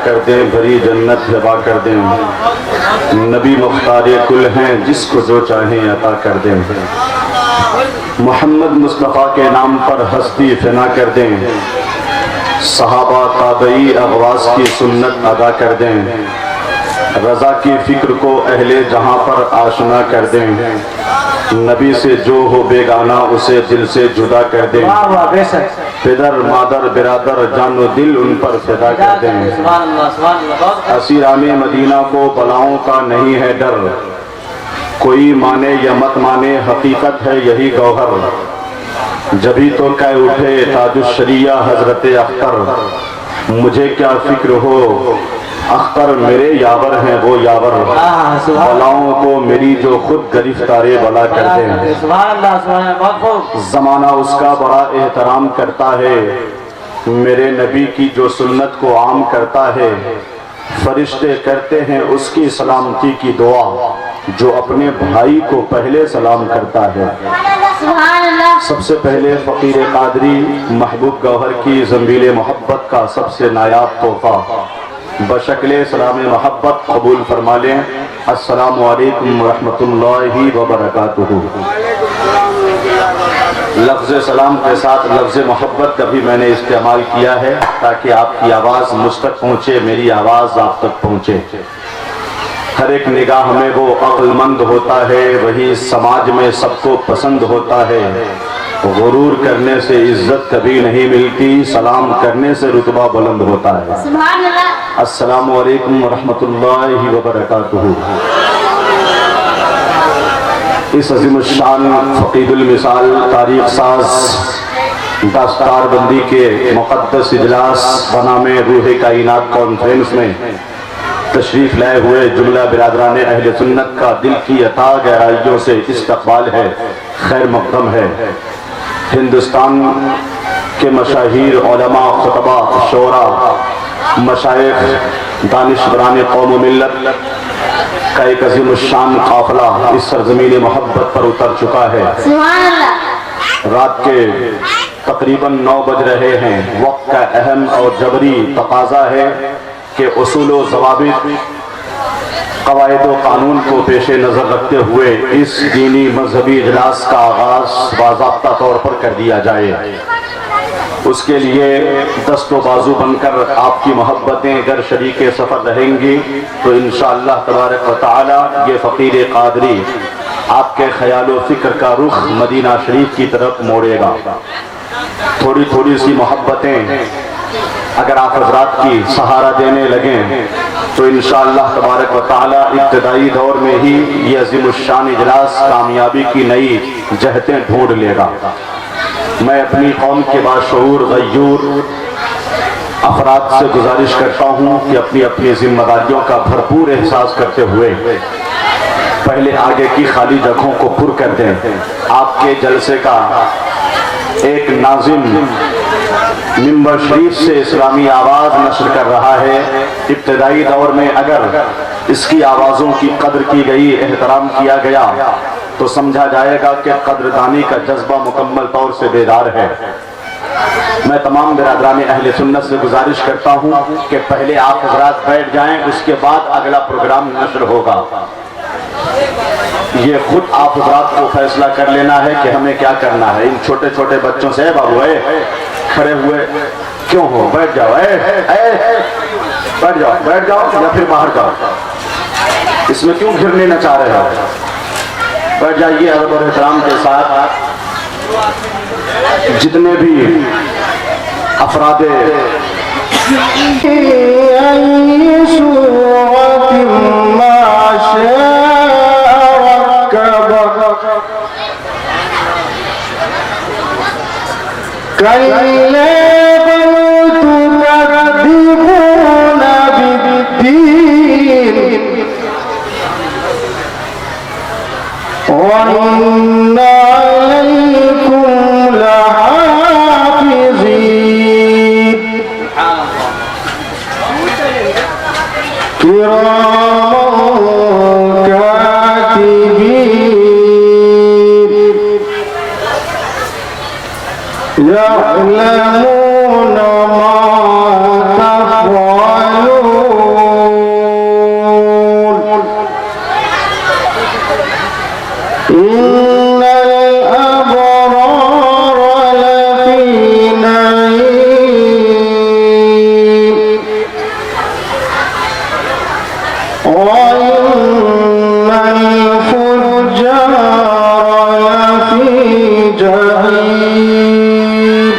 کر دیں، بھری جنت ہبا کر دیں، نبی مختار کل ہیں جس کو جو چاہیں عطا کر دیں، محمد مصطفیٰ کے نام پر ہستی فنا کر دیں، صحابہ تابعی اغواس کی سنت ادا کر دیں، رضا کی فکر کو اہل جہاں پر آشنا کر دیں، نبی سے جو ہو بیگانہ اسے دل سے جدا کر دیں، پدر مادر برادر جان و دل ان پر فدا کر دیں، اسیران مدینہ کو بلاؤں کا نہیں ہے ڈر، کوئی مانے یا مت مانے حقیقت ہے یہی گوہر، جبھی تو کہہ اٹھے تاج الشریعہ حضرت اختر، مجھے کیا فکر ہو اختر میرے یاور ہیں وہ یاور، بلاؤں کو میری جو خود گرفتار بلا کر دیں، زمانہ اس کا بڑا احترام کرتا ہے، میرے نبی کی جو سنت کو عام کرتا ہے، فرشتے کرتے ہیں اس کی سلامتی کی دعا، جو اپنے بھائی کو پہلے سلام کرتا ہے۔ سب سے پہلے فقیر قادری محبوب گوہر کی زنبیل محبت کا سب سے نایاب تحفہ بشکل سلام محبت قبول فرما لیں۔ السلام علیکم ورحمۃ اللہ وبرکاتہ۔ لفظ سلام کے ساتھ لفظ محبت کا بھی میں نے استعمال کیا ہے تاکہ آپ کی آواز مجھ تک پہنچے، میری آواز آپ تک پہنچے۔ ہر ایک نگاہ میں وہ عقل مند ہوتا ہے، وہی سماج میں سب کو پسند ہوتا ہے، غرور کرنے سے عزت کبھی نہیں ملتی، سلام کرنے سے رتبہ بلند ہوتا ہے۔ السلام علیکم ورحمۃ اللہ وبرکاتہ۔ اس عظیم الشان فقید المثال تاریخ ساز دستار بندی کے مقدس اجلاس بنام روح کائنات کانفرنس میں تشریف لائے ہوئے جملہ برادران اہل سنت کا دل کی عطا گہرائیوں سے استقبال ہے، خیر مقدم ہے۔ ہندوستان کے مشاہیر علماء، خطبہ، شعراء، مشائخ، دانشوران قوم و ملت کا ایک عظیم الشان قافلہ اس سرزمین محبت پر اتر چکا ہے۔ رات کے تقریباً 9 بج رہے ہیں۔ وقت کا اہم اور جبری تقاضا ہے کہ اصول و ضوابط، قواعد و قانون کو پیش نظر رکھتے ہوئے اس دینی مذہبی اجلاس کا آغاز باضابطہ طور پر کر دیا جائے۔ اس کے لیے دست و بازو بن کر آپ کی محبتیں اگر شریک سفر رہیں گی تو انشاءاللہ تبارک و تعالی یہ فقیر قادری آپ کے خیال و فکر کا رخ مدینہ شریف کی طرف موڑے گا۔ تھوڑی تھوڑی سی محبتیں اگر آپ حضرات کی سہارا دینے لگیں تو انشاءاللہ تبارک و تعالی ابتدائی دور میں ہی یہ عظیم الشان اجلاس کامیابی کی نئی جہتیں ڈھونڈ لے گا۔ میں اپنی قوم کے باشعور غیور افراد سے گزارش کرتا ہوں کہ اپنی اپنی ذمہ داریوں کا بھرپور احساس کرتے ہوئے پہلے آگے کی خالی جگہوں کو پر کر دیں۔ آپ کے جلسے کا ایک ناظم منبر شریف سے اسلامی آواز نشر کر رہا ہے۔ ابتدائی دور میں اگر اس کی آوازوں کی قدر کی گئی، احترام کیا گیا تو سمجھا جائے گا کہ قدردانی کا جذبہ مکمل طور سے بیدار ہے۔ میں تمام برادران اہل سنت سے گزارش کرتا ہوں کہ پہلے آپ حضرات بیٹھ جائیں، اس کے بعد اگلا پروگرام نشر ہوگا۔ یہ خود آپ حضرات کو فیصلہ کر لینا ہے کہ ہمیں کیا کرنا ہے۔ ان چھوٹے چھوٹے بچوں سے بابو کھڑے ہوئے کیوں ہو، بیٹھ جاؤ، بیٹھ جاؤ یا پھر باہر جاؤ، اس میں کیوں گھرنے نہ چاہ رہے ہو؟ بیٹھ جائیے ادب اور احترام کے ساتھ۔ جتنے بھی افراد وَإِنَّ عَلَيْكُمْ لَحَافِظِينَ كِرَامًا كَاتِبِينَ يَعْلَمُونَ مَا تَفْعَلُونَ إن الأبرار لفي نعيم وإن الفجار لفي جحيم